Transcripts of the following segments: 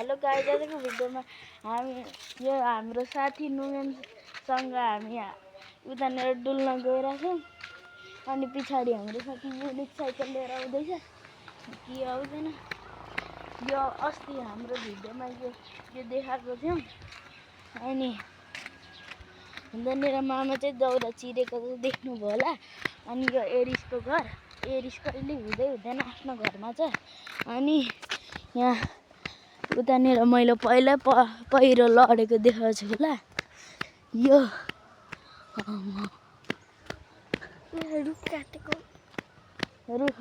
Hello guys, आजको भिडियोमा हामी यो हाम्रो साथी नुमेनसँग हामी उतानेर डुल्न गइरहेछौँ। अनि पछाडि हाम्रो साथी युनिक साइकल लिएर आउँदैछ कि आउँदैन। यो अस्ति हाम्रो भिडियोमा यो देखाएको थियौँ। अनि उतानेर मामा चाहिँ दाउरा चिरेको देख्नुभयो होला। अनि यो एरिसको घर, एरिस कहिले हुँदैन आफ्नो घरमा छ। अनि यहाँ उतानेर मैले पहिला पहिरो लडेको देखाएको छु होला। यो रुख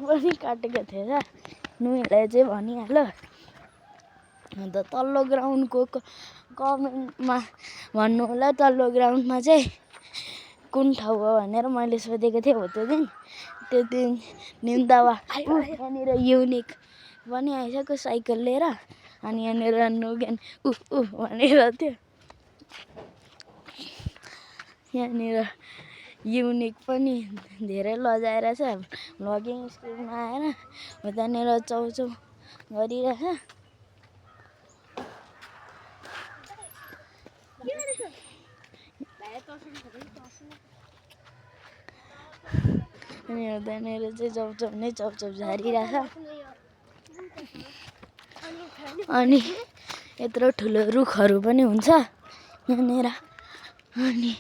पनि काटेको थिएछ, नुमीलाई चाहिँ भनिहाल्यो। अन्त तल्लो ग्राउन्डको कमेन्टमा भन्नु होला, तल्लो ग्राउन्डमा चाहिँ कुन ठाउँ हो भनेर मैले सोधेको थिएँ हो त्यो दिन निम्दावा यहाँनिर युनिक पनि आइसक्यो साइकल लिएर। अनि यहाँनिर नुगेन भनेर थियो। यहाँनिर युनिक पनि धेरै लजाएर छ, भ्लगिङ स्क्रिनमा आएर उतानेर चौचौ गरिरहेछ। अनि उतानेर चाहिँ चौचौ झारिरहेछ। अनि यत्रो ठुलो रुखहरू पनि हुन्छ यहाँनिर। अनि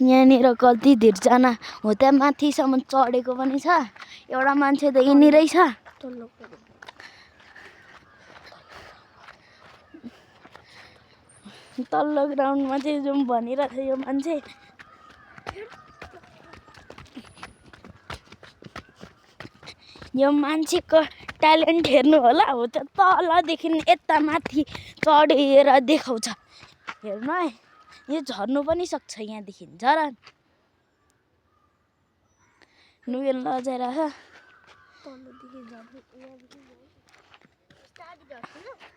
यहाँनिर कति धेरैजना हो त्यहाँ माथिसम्म चढेको पनि छ। एउटा मान्छे त यहीँनिरै छ। तल्लो ग्राउन्डमा चाहिँ जाउँ भनिरहेको थियो यो मान्छे। यो मान्छेको ट्यालेन्ट हेर्नु होला, हो त्यो तलदेखि यता माथि चढेर देखाउँछ। हेर्नु है, यो झर्नु पनि सक्छ यहाँदेखि झरा। नुगेन लजाइरहेछ।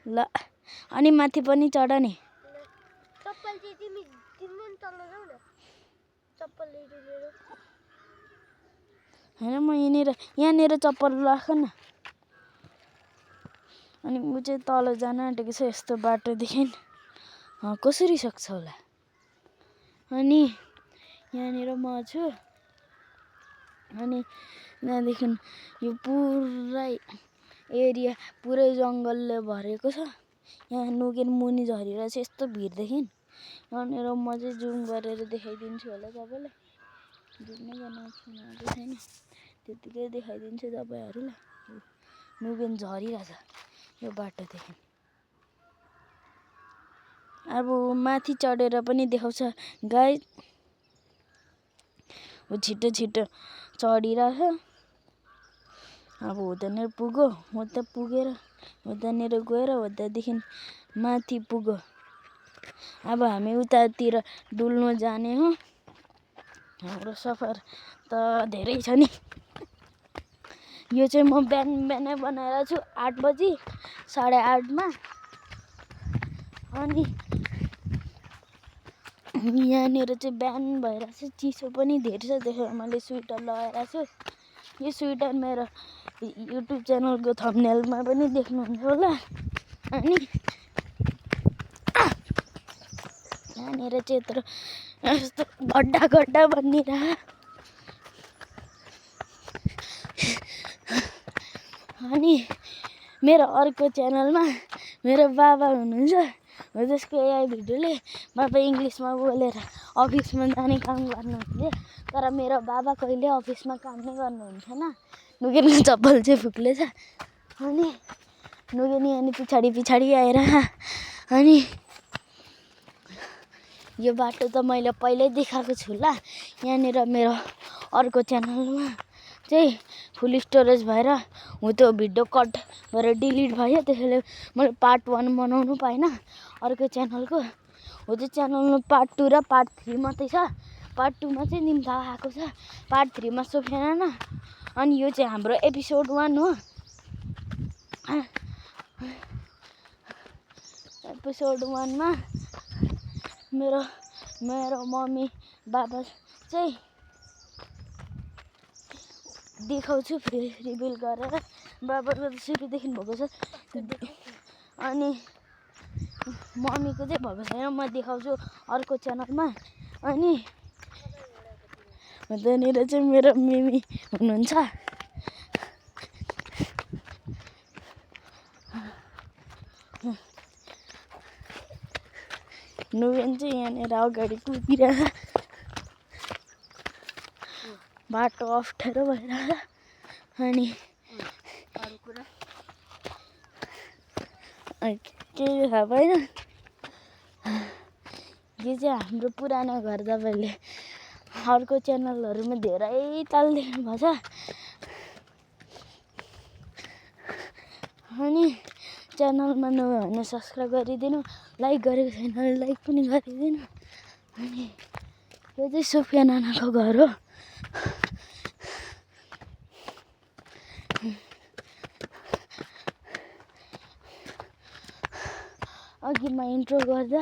ल अनि माथि पनि चढ नि। होइन म यहाँनिर चप्पल राख न। अनि ऊ चाहिँ तल जान आँटेको छ यस्तो बाटोदेखि। कसरी सक्छ होला। अनि यहाँनिर म छु। अनि त्यहाँदेखि यो पुरै एरिया पुरै जङ्गलले भरेको छ। यहाँ नुगेन मुनि झरिरहेछ यस्तो भिरदेखि। यहाँनिर म चाहिँ जुम गरेर देखाइदिन्छु होला तपाईँलाई। जुम नै बनाएको छैन, त्यतिकै देखाइदिन्छु तपाईँहरूलाई। नुगेन झरिरहेछ यो बाटोदेखि। अब माथि चढेर पनि देखाउँछ गाइस। ऊ छिटो छिटो चढिरहेछ। अब उतानिर पुग्यो, उता पुगेर उतानिर गएर उतादेखि माथि पुग्यो। अब हामी उतातिर डुल्नु जाने हो। हाम्रो सफर त धेरै छ नि। यो चाहिँ म बिहानै बनाएर छु 8 बजी 8:30मा। अनि यहाँनिर चाहिँ बिहान भइरहेछ, चिसो पनि धेरै छ। त्यसो मैले स्वेटर लगाएर छु। यो स्वेटर मेरो युट्युब च्यानलको थम्बनेलमा पनि देख्नुहुन्छ होला। अनि यहाँनिर चाहिँ यस्तो गड्डा बनिरहेछ। अनि मेरो अर्को च्यानलमा मेरो बाबा हुनुहुन्छ, हो त्यसको एआई भिडियोले बाबा इङ्ग्लिसमा बोलेर अफिसमा जाने काम गर्नुहुन्थ्यो। तर मेरो बाबा कहिले अफिसमा काम नै गर्नुहुन्थेन। नुगेनको चप्पल चाहिँ फुक्लेछ। अनि नुगेन यहाँ पछाडि आएर। अनि यो बाटो त मैले पहिल्यै देखाएको छु होला। यहाँनिर मेरो अर्को च्यानलमा चाहिँ फुल स्टोरेज भएर हो त्यो भिडियो कट भएर डिलिट भयो। त्यसैले मैले पार्ट 1 बनाउनु पाइनँ अर्को च्यानलको। हो त्यो च्यानलमा पार्ट 2 र पार्ट 3 मात्रै छ। पार्ट 2 मा चाहिँ निम्ता आएको छ, पार्ट 3 मा सोफियाना। अनि यो चाहिँ हाम्रो एपिसोड 1 हो। एपिसोड 1 मा मेरो मम्मी बाबा चाहिँ देखाउँछु फेरि रिभिल गरेर। बाबाको त सुरुदेखि भएको छ। अनि मम्मीको चाहिँ भएको छैन, म देखाउँछु अर्को च्यानलमा। अनि त्यहाँनिर चाहिँ मेरो मिमी हुनुहुन्छ। नुवेन चाहिँ यहाँनिर अगाडि कुदिरहेको बाटो अप्ठ्यारो भइरहेको। अनि केही थाहा भएन। यो चाहिँ हाम्रो पुरानो घर, तपाईँले अर्को च्यानलहरूमा धेरै ताल देख्नुभएको छ। अनि च्यानलमा नभए भने सब्सक्राइब गरिदिनु, लाइक गरेको छैन भने लाइक पनि गरिदिनु। अनि यो चाहिँ सोफिया नानाको घर हो। अघि म इन्ट्रो गर्दा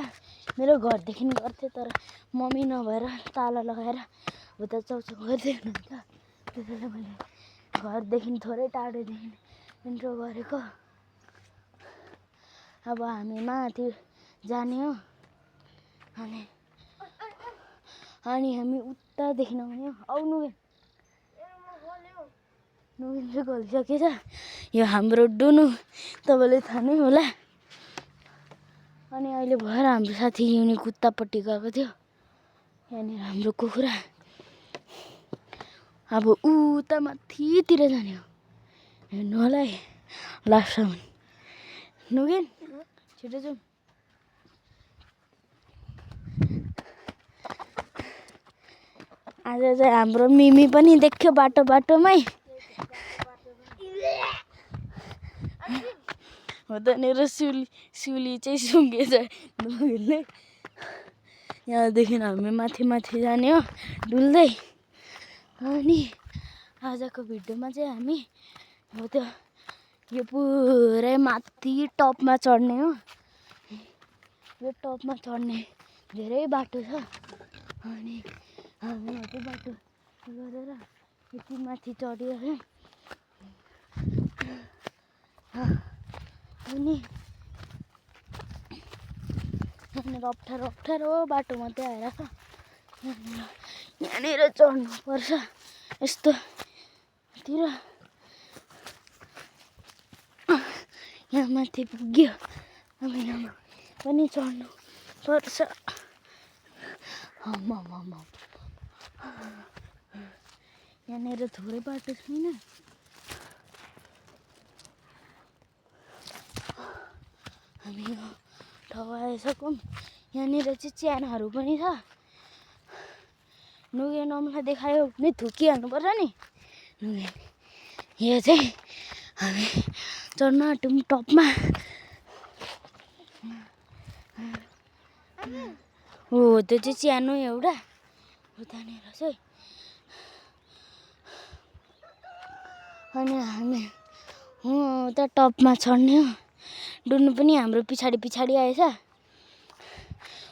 मेरो घरदेखि गर्थेँ, तर मम्मी नभएर ताला लगाएर उता चाउचाउ गर्दै हुनुहुन्छ। त्यसैले मैले घरदेखि थोरै टाढोदेखि इन्ट्रो गरेको। अब हामी माथि जाने हो। अनि हामी उतादेखि आउने हो। आउनु नुन चाहिँ गलिसकेछ। यो हाम्रो डुनु, तपाईँले थाहा नै होला। अनि अहिले भएर हाम्रो साथी युनि कुत्तापट्टि गएको थियो। यहाँनिर हाम्रो कुखुरा अब उता माथितिर जाने हो। हेर्नु होला है लास्टसम्म। नुगेन छिटो जाउँ। आज चाहिँ हाम्रो मिमी पनि देख्यो बाटोमै। हो त्यहाँनिर सिउली चाहिँ सुँगेछ नुगेनले। यहाँदेखि हामी माथि जाने हो डुल्दै। अनि आजको भिडियोमा चाहिँ हामी हो त्यो यो पुरै माथि टपमा चढ्ने हो। यो टपमा चढ्ने धेरै बाटो छ। अनि हामी त्यो बाटो गरेर यति माथि चढिरहेँ। अनि यहाँनिर अप्ठ्यारो बाटो मात्रै आइरहेको। यहाँनिर चढ्नुपर्छ यस्तोतिर। यहाँ माथि पुग्यो। अब यहाँ पनि चढ्नु पर्छ। यहाँनिर थोरै बाटो छैन। हामी यो ठाउँ आइसक्यौँ। यहाँनिर चाहिँ च्यानहरू पनि छ। नुगेन अम्ला देखायो भने थुकिहाल्नु पर्छ नि। नुगेन यो चाहिँ हामी चढ्न आँट्यौँ टपमा। हो त्यो चाहिँ च्यानो एउटा उतानिर चाहिँ। अनि हामी उता टपमा चढ्ने हो। डुल्नु पनि हाम्रो पछाडि आएछ।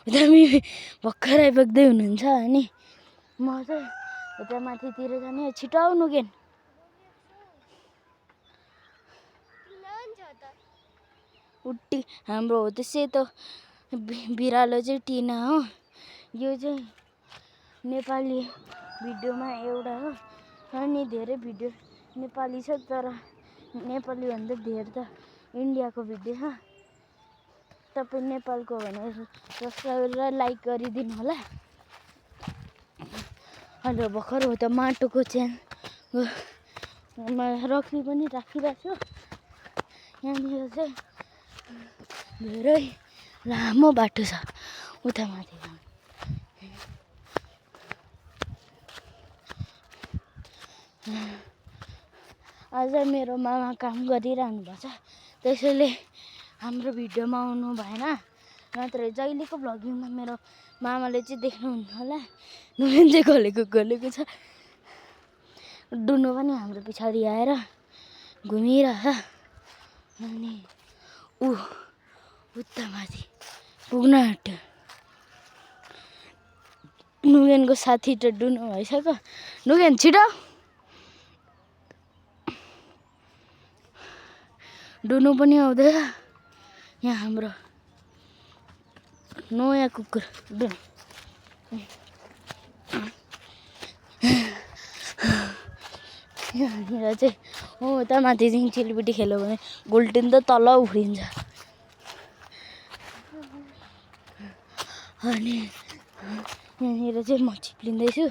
उता मिमी भर्खर आइपुग्दै हुनुहुन्छ। अनि म चाहिँ उता माथितिर जाने। छिटो आउ नुगेन। उट्टी हाम्रो हो त्यो सेतो बिरालो चाहिँ टिना हो। यो चाहिँ नेपाली भिडियोमा एउटा हो। अनि धेरै भिडियो नेपाली छ, तर नेपाली भन्दा धेरै त इन्डियाको भिडियो छ। तपाईँ नेपालको भने सब्सक्राइब र लाइक गरिदिनु होला। अहिले भर्खर हो त्यो माटोको च्यानमा रक्सी पनि राखिरहेको छु। यहाँनिर चाहिँ धेरै लामो बाटो छ उता माथि जानु। आज मेरो मामा काम गरिरहनु भएको छ, त्यसैले हाम्रो भिडियोमा आउनु भएन। नत्र जहिलेको भ्लगिङमा मेरो मामाले चाहिँ देख्नुहुन्न होला। नुन चाहिँ गलेको छ। डुनु पनि हाम्रो पछाडि आएर घुमिरहेछ। अनि उता माथि पुग्न आँट्यो। नुगेनको साथी त डुनु भइसक्यो। नुगेन छिटो। डुनु पनि आउँदैछ। यहाँ हाम्रो नयाँ कुकुर यहाँनिर चाहिँ उता माथिदेखि चिलीपिटी खेल्यो भने गोल्डेन त तल उफ्रिन्छ। अनि यहाँनिर चाहिँ म चिप्लिँदैछु।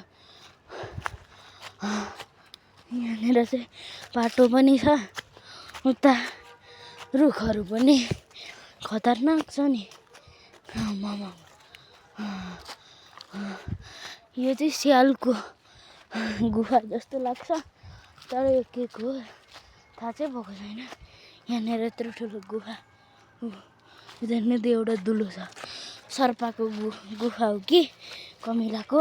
यहाँनिर चाहिँ बाटो पनि छ, उता रुखहरू पनि खतरनाक छ नि। यो चाहिँ स्यालको गुफा जस्तो लाग्छ, तर यो के को हो थाहा चाहिँ भएको छैन। यहाँनिर यत्रो ठुलो गुफा, यहाँनिर एउटा दुलो छ, सर्पाको गुफा हो कि कमिलाको।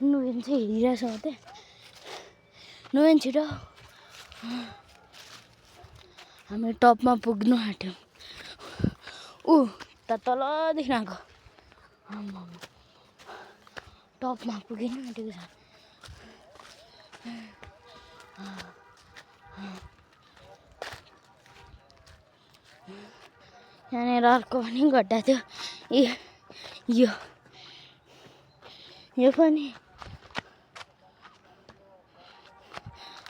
नुगेन चाहिँ हिँडिरहेछ त्यहाँ। नुगेन छिटो, हामी टपमा पुग्नु आँट्यौँ। त तलदेखि आएको टपमा पुगिनु आँटेको छ। यहाँनिर अर्को पनि गड्डा थियो, यो पनि।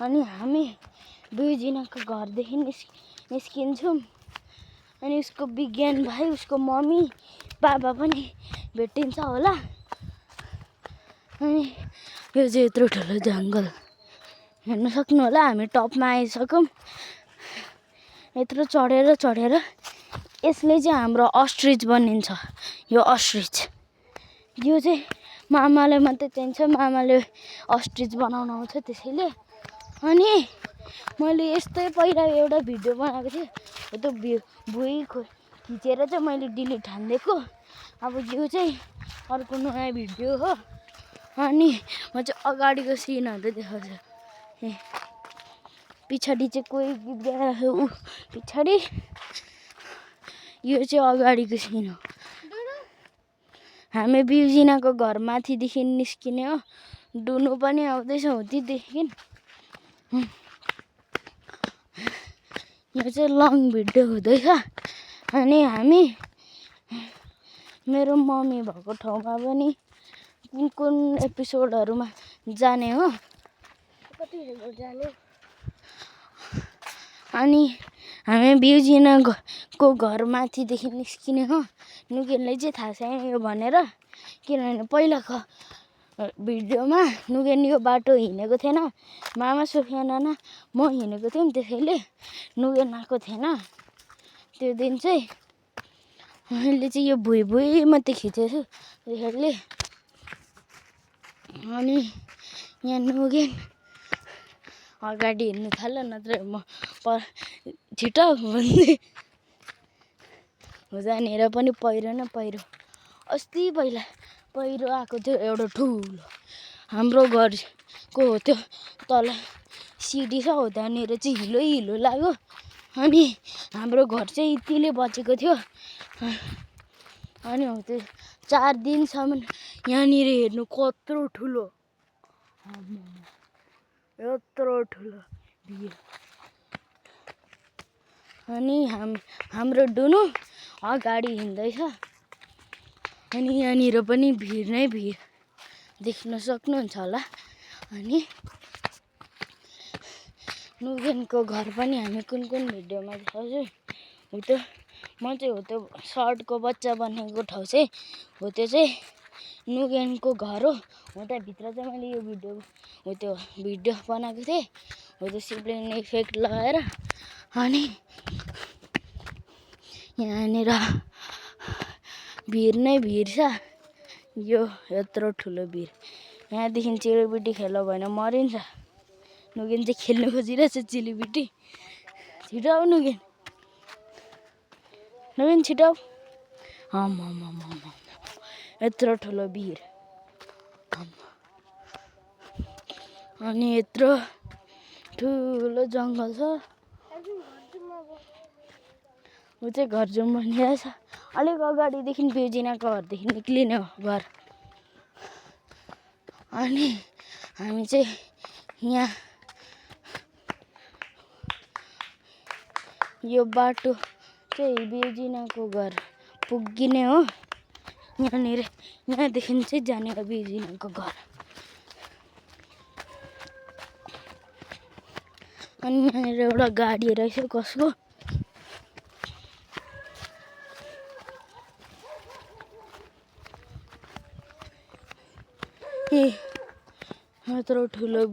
अनि हामी दुईजनाको घरदेखि निस्किन्छौँ। अनि उसको विज्ञान भाइ, उसको मम्मी बाबा पनि भेटिन्छ होला। अनि यो चाहिँ यत्रो ठुलो जङ्गल हेर्न सक्नु होला। हामी टपमा आइसक्यौँ। यत्रो चढेर यसले चाहिँ हाम्रो अस्ट्रिच बनिन्छ। यो अस्ट्रिच, यो चाहिँ मामाले मात्रै चाहिन्छ, मामाले अस्ट्रिच बनाउन आउँछ त्यसैले। अनि मैले यस्तै पहिला एउटा भिडियो बनाएको थिएँ, त्यो भुइँ खिचेर चाहिँ मैले डिलिट हानिदिएको। अब यो चाहिँ अर्को नयाँ भिडियो हो। अनि म चाहिँ अगाडिको सिनहरू देखाउँछु। पछाडि चाहिँ कोही गीत गाइरहेको छ, पछाडि। यो चाहिँ अगाडिको सिन हो। हामी बिउजिनाको घर माथिदेखि निस्किने हो। डुनु पनि आउँदैछ उतिदेखि। यो चाहिँ लङ भिडियो हुँदैछ। अनि हामी मेरो मम्मी भएको ठाउँमा पनि कुन एपिसोडहरूमा जाने हो। अनि हामी बिउजिनाको घर माथिदेखि निस्किने हो। नुगेनले चाहिँ थाहा छैन यो भनेर, किनभने पहिलाको भिडियोमा नुगेन यो बाटो हिँडेको थिएन। मामा, सुफिया नाना, म हिँडेको थियौँ, त्यसैले नुगेन आएको थिएन त्यो दिन चाहिँ। मैले चाहिँ यो भुइँ मात्रै खिचेछु त्यसैले। अनि यहाँ नुगेन अगाडि हिँड्नु थाल्यो, नत्र म छिटो भन्दै। जहाँनिर पनि पहिरो न पहिरो। अस्ति पहिरो आएको थियो एउटा ठुलो, हाम्रो घरको हो त्यो। तल सिडी छ, हो त्यहाँनिर चाहिँ हिलो लाग्यो। अनि हाम्रो घर चाहिँ यतिले बचेको थियो। अनि हो त्यो 4 दिनसम्म यहाँनिर हेर्नु कत्रो ठुलो, यत्रो ठुलो भिर। अनि हाम्रो डुनु अगाडि हिँड्दैछ। अनि यहाँनिर पनि भिर नै भिर देख्न सक्नुहुन्छ होला। अनि नुगेनको घर पनि हामी कुन भिडियोमा देखाउँछु। हो त्यो म चाहिँ हो त्यो सर्टको बच्चा बनेको ठाउँ चाहिँ हो, त्यो चाहिँ नुगेनको घर हो। त्यहाँभित्र चाहिँ मैले यो भिडियो बनाएको थिएँ, हो त्यो सिब्लिङ इफेक्ट लगाएर। अनि यहाँनिर भिर नै भिर छ। यो यत्रो ठुलो भिर, यहाँदेखि चिलीपिटी खेल्यो भने मरिन्छ। नुगेन चाहिँ खेल्नु खोजिरहेछ चिलीपिटी। छिटो आऊ नुगेन छिटो आऊ। यत्रो ठुलो भिर। अनि यत्रो ठुलो जङ्गल छ। ऊ चाहिँ घर जाउँ भनिरहेछ। अलिक अगाडिदेखि बिउजिनाको घरदेखि निक्लिने हो घर। अनि हामी चाहिँ यहाँ यो बाटो चाहिँ बिउजिनाको घर पुग्ने हो। यहाँदेखि चाहिँ जाने हो बिजुलीको घर। अनि यहाँनिर एउटा गाडी रहेछ कसको। यत्रो ठुलो